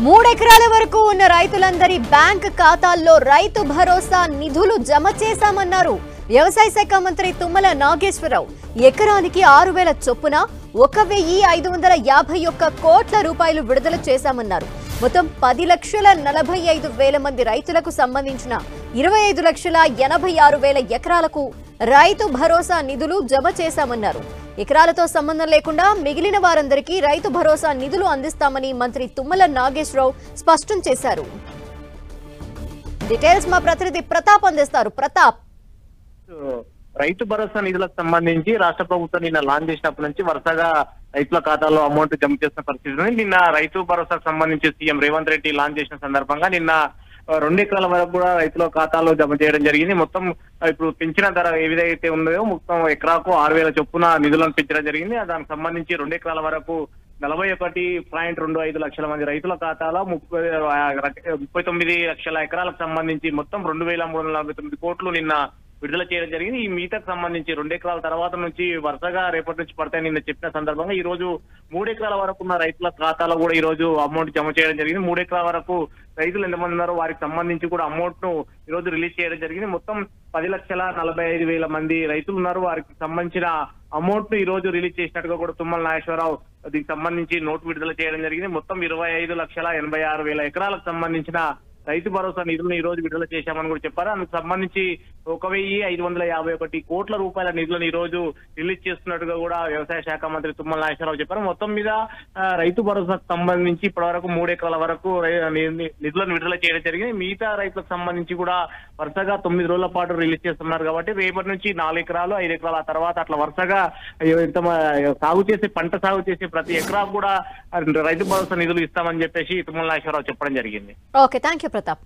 3 ఎకరాల వరకు ఉన్న రైతులందరి బ్యాంక్ ఖాతాల్లో రైతు భరోసా నిధులు జమ చేశామన్నారు వ్యవసాయ శాఖ మంత్రి తుమ్మల నాగేశ్వరరావు. ఎకరానికి 6000 చొప్పున 1551 కోట్ల రూపాయలు విడుదల చేశామన్నారు. మొత్తం 10,45,000 మంది రైతులకు సంబంధించిన 25,86,000 ఎకరాలకు రైతు భరోసా నిధులు జమ చేశామన్నారు. ఎకరాలతో సంబంధం లేకుండా మిగిలిన వారందరికీ రైతు భరోసా నిధులు అందిస్తామని మంత్రి తుమ్మల నాగేశ్వరరావు స్పష్టం చేశారు. డీటెయిల్స్ మా ప్రతినిధి ప్రతాప్ అందిస్తారు. ప్రతాప్, రైతు భరోసా నిధులకు సంబంధించి రాష్ట్ర ప్రభుత్వం నిన్న లాంచ్ చేసినప్పటి నుంచి వరుసగా రైతుల ఖాతాలో అమౌంట్ జమ చేసిన పరిస్థితి. నిన్న రైతు భరోసాకు సంబంధించి సీఎం రేవంత్ రెడ్డి లాంచ్ చేసిన సందర్భంగా నిన్న 2 ఎకరాల వరకు కూడా రైతుల ఖాతాలో జమ చేయడం జరిగింది. మొత్తం ఇప్పుడు పెంచిన ధర ఏదైతే ఉందో మొత్తం ఎకరాకు 6,000 చొప్పున నిధులను పెంచడం జరిగింది. దానికి సంబంధించి 2 ఎకరాల వరకు 41.25 లక్షల మంది రైతుల ఖాతాలో 39 లక్షల ఎకరాలకు సంబంధించి మొత్తం 2,349 కోట్లు నిన్న విడుదల చేయడం జరిగింది. ఈ మిగతాకు సంబంధించి 2 ఎకరాల తర్వాత నుంచి వరుసగా రేపటి నుంచి పడతాయని నిన్న చెప్పిన సందర్భంగా ఈ రోజు 3 ఎకరాల వరకు ఉన్న రైతుల ఖాతాలో కూడా ఈ రోజు అమౌంట్ జమ చేయడం జరిగింది. 3 ఎకరాల వరకు రైతులు ఎంతమంది ఉన్నారో వారికి సంబంధించి కూడా అమౌంట్ ను ఈ రోజు రిలీజ్ చేయడం జరిగింది. మొత్తం 10,45,000 మంది రైతులు ఉన్నారు. వారికి సంబంధించిన అమౌంట్ ను ఈ రోజు రిలీజ్ చేసినట్టుగా కూడా తుమ్మల నాగేశ్వరరావు దీనికి సంబంధించి నోటు విడుదల చేయడం జరిగింది. మొత్తం 25,86,000 ఎకరాలకు సంబంధించిన రైతు భరోసా నిధులను ఈ రోజు విడుదల చేశామని కూడా చెప్పారు. అందుకు సంబంధించి 1,551 కోట్ల రూపాయల నిధులను ఈ రోజు రిలీజ్ చేస్తున్నట్టుగా కూడా వ్యవసాయ శాఖ మంత్రి తుమ్మల నాగేశ్వరరావు చెప్పారు. మొత్తం మీద రైతు భరోసాకు సంబంధించి ఇప్పటి వరకు 3 ఎకరాల వరకు నిధులను విడుదల చేయడం జరిగింది. మిగతా రైతులకు సంబంధించి కూడా వరుసగా 9 రోజుల పాటు రిలీజ్ చేస్తున్నారు కాబట్టి రేపటి నుంచి 4 ఎకరాలు 5 ఎకరాల తర్వాత అట్లా వరుసగా పంట సాగు చేసే ప్రతి ఎకరాకు కూడా రైతు భరోసా నిధులు ఇస్తామని చెప్పేసి తుమ్మల నాగేశ్వరరావు చెప్పడం జరిగింది. Okay, thank you Pratap.